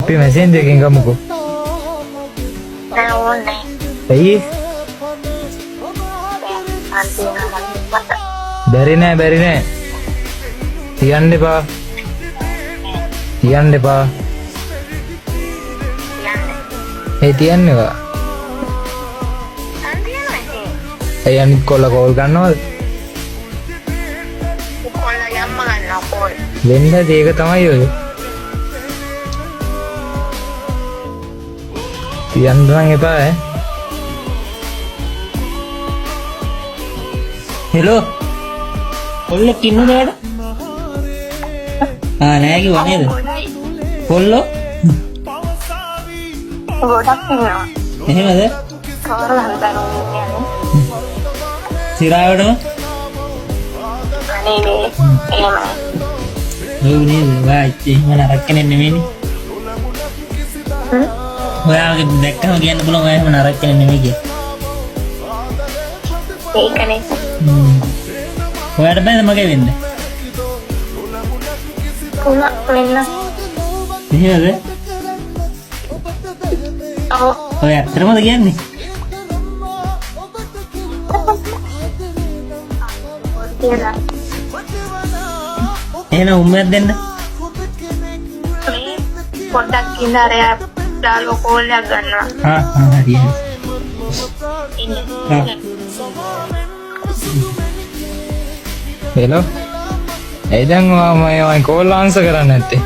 අපි මැසේජ් එකකින් ගමුකෝ. නෑ ඕනේ. ඇයි? බැරි නෑ. තියන්න එපා. ඒ තියන්නේවා. ඒ අනිත් කොල්ල කෝල් ගන්නවද? වෙන්න ඒක තමයි ඔය. තියන්න නම් එපා ඈ. හෙලෝ කොල්ලෙක් ඉන්නද වැඩ? නෑ කිව්වා නේද? කොල්ලෝ ගොඩක් ඉන්නවා. එහෙමද? කවරද හදන්නේ? සිරාවටම අනේ නේ එහෙමයි. ඔව් නේද? වායිච්චි එහෙම නරක කෙනෙක් නෙමෙයිනේ. ඔයාගේ දැක්කම කියන්න පුළුවන් ඔයා එහෙම නරක කෙනෙක් නෙමෙයි කියලා. ඒකනේ. ඔයාට බෑද මගේ වෙන්න? පුණා වෙන්න. එහෙමද? ඔව්. ඔය ඇත්තටමද කියන්නේ? කියලා. එහෙනම් උම්මයක් දෙන්න. පොඩ්ඩක් ඉන්න අර යාළුවෝ කෝල් එකක් ගන්නවා. හරි. හෙලෝ. ඇයි දැන් මම කෝල් ආන්සර් කරන්නේ නැත්තේ?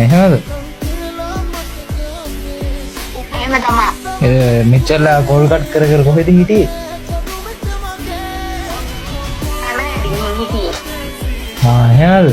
එහෙමද? එහෙම තමයි. මෙච්චරලා කෝල් කට් කර කොහෙද හිටියේ? එහෙමද?